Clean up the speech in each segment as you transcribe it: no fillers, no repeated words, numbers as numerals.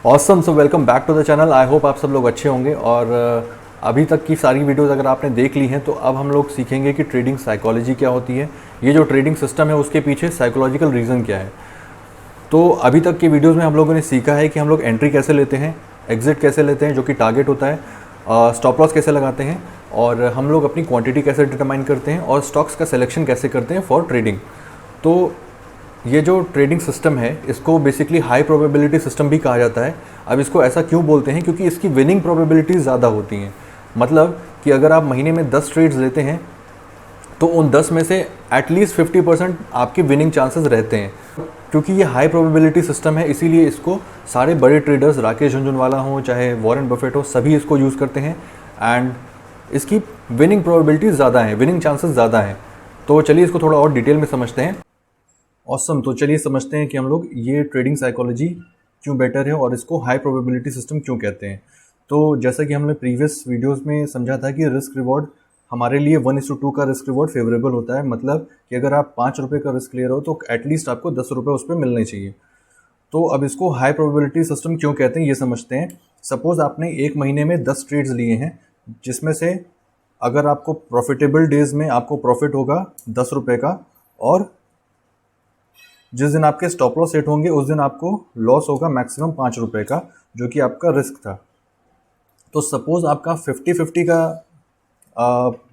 Awesome. So welcome back to the channel. I hope आप सब लोग अच्छे होंगे। और अभी तक की सारी वीडियोस अगर आपने देख ली हैं तो अब हम लोग सीखेंगे कि ट्रेडिंग साइकोलॉजी क्या होती है, ये जो ट्रेडिंग सिस्टम है उसके पीछे साइकोलॉजिकल रीज़न क्या है। तो अभी तक की वीडियोस में हम लोगों ने सीखा है कि हम लोग एंट्री कैसे लेते हैं, एग्जिट कैसे लेते हैं जो कि टारगेट होता है, स्टॉप लॉस कैसे लगाते हैं, और हम लोग अपनी क्वांटिटी कैसे डिटरमाइन करते हैं, और स्टॉक्स का सिलेक्शन कैसे करते हैं फॉर ट्रेडिंग। तो ये जो ट्रेडिंग सिस्टम है इसको बेसिकली हाई प्रोबेबिलिटी सिस्टम भी कहा जाता है। अब इसको ऐसा क्यों बोलते हैं, क्योंकि इसकी विनिंग प्रोबेबिलिटीज़ ज़्यादा होती हैं। मतलब कि अगर आप महीने में 10 ट्रेड्स लेते हैं तो उन 10 में से एटलीस्ट 50% आपके विनिंग चांसेस रहते हैं। क्योंकि ये हाई प्रोबेबिलिटी सिस्टम है इसीलिए इसको सारे बड़े ट्रेडर्स, राकेश झुनझुनवाला हो चाहे वॉरेन बफेट हो, सभी इसको यूज़ करते हैं। एंड इसकी विनिंग प्रोबेबिलिटीज़ ज़्यादा हैं, विनिंग चांसेस ज़्यादा हैं। तो चलिए इसको थोड़ा और डिटेल में समझते हैं। ऑसम। तो चलिए समझते हैं कि हम लोग ये ट्रेडिंग साइकोलॉजी क्यों बेटर है और इसको हाई प्रोबेबिलिटी सिस्टम क्यों कहते हैं। तो जैसा कि हमने प्रीवियस वीडियोस में समझा था कि रिस्क रिवॉर्ड हमारे लिए 1:2 का रिस्क रिवॉर्ड फेवरेबल होता है। मतलब कि अगर आप 5 रुपये का रिस्क ले रहे हो तो एटलीस्ट आपको 10 रुपये उस पर मिलने चाहिए। तो अब इसको हाई प्रोबेबिलिटी सिस्टम क्यों कहते हैं ये समझते हैं। सपोज़ आपने एक महीने में 10 ट्रेड्स लिए हैं, जिसमें से अगर आपको प्रॉफिटेबल डेज़ में आपको प्रॉफिट होगा 10 रुपये का, और जिस दिन आपके स्टॉप लॉस सेट होंगे उस दिन आपको लॉस होगा मैक्सिमम 5 रुपये का, जो कि आपका रिस्क था। तो सपोज़ आपका 50-50 का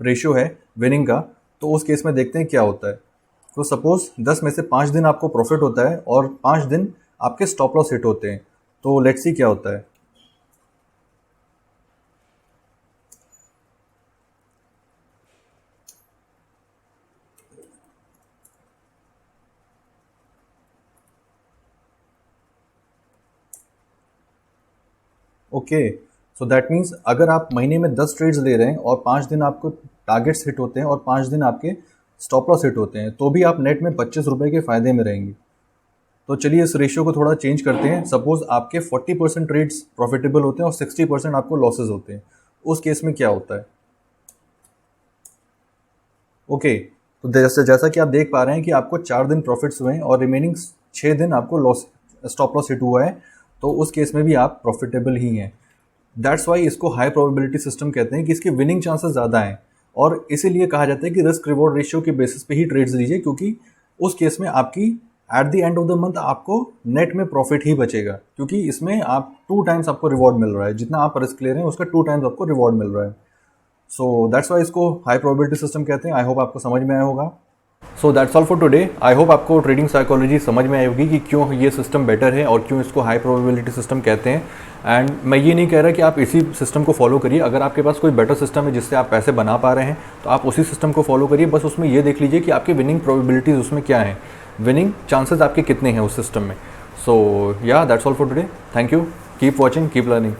रेशियो है विनिंग का, तो उस केस में देखते हैं क्या होता है। तो सपोज़ 10 में से 5 दिन आपको प्रॉफिट होता है और 5 दिन आपके स्टॉप लॉस हिट होते हैं। तो लेट्स सी क्या होता है। ओके, सो दैट मीन्स अगर आप महीने में 10 ट्रेड्स ले रहे हैं और 5 दिन आपको टारगेट्स हिट होते हैं और 5 दिन आपके स्टॉप लॉस हिट होते हैं, तो भी आप नेट में 25 रुपये के फ़ायदे में रहेंगे। तो चलिए इस रेशियो को थोड़ा चेंज करते हैं। सपोज़ आपके 40% ट्रेड्स प्रॉफिटेबल होते हैं और 60% आपको लॉसेज होते हैं। उस केस में क्या होता है। ओके, तो जैसा कि आप देख पा रहे हैं कि आपको 4 दिन प्रॉफिट्स हुए हैं और रिमेनिंग 6 दिन आपको लॉस, स्टॉप लॉस हिट हुआ है। तो उस केस में भी आप प्रॉफिटेबल ही हैं। दैट्स वाई इसको हाई प्रोबेबिलिटी सिस्टम कहते हैं कि इसके विनिंग चांसेस ज़्यादा हैं। और इसीलिए कहा जाता है कि रिस्क रिवॉर्ड रेशियो के बेसिस पे ही ट्रेड्स लीजिए, क्योंकि उस केस में आपकी at the end of the month आपको नेट में प्रॉफिट ही बचेगा, क्योंकि इसमें आप 2 टाइम्स आपको रिवॉर्ड मिल रहा है। जितना आप रिस्क ले रहे हैं उसका 2 टाइम्स आपको रिवॉर्ड मिल रहा है। सो दैट्स वाई इसको हाई प्रोबेबिलिटी सिस्टम कहते हैं। आई होप आपको समझ में आया होगा। So that's all for today. I hope आपको ट्रेडिंग साइकोलॉजी समझ में आई होगी कि क्यों ये सिस्टम बेटर है और क्यों इसको हाई प्रोबेबिलिटी सिस्टम कहते हैं। एंड मैं ये नहीं कह रहा कि आप इसी सिस्टम को फॉलो करिए। अगर आपके पास कोई बेटर सिस्टम है जिससे आप पैसे बना पा रहे हैं तो आप उसी सिस्टम को फॉलो करिए। बस उसमें ये देख लीजिए कि आपकी विनिंग प्रोबेबिलिटीज़ उसमें क्या हैं, विनिंग चांसेस आपके कितने हैं उस सिस्टम में। सो या that's all for today. Thank you. Keep watching, keep learning.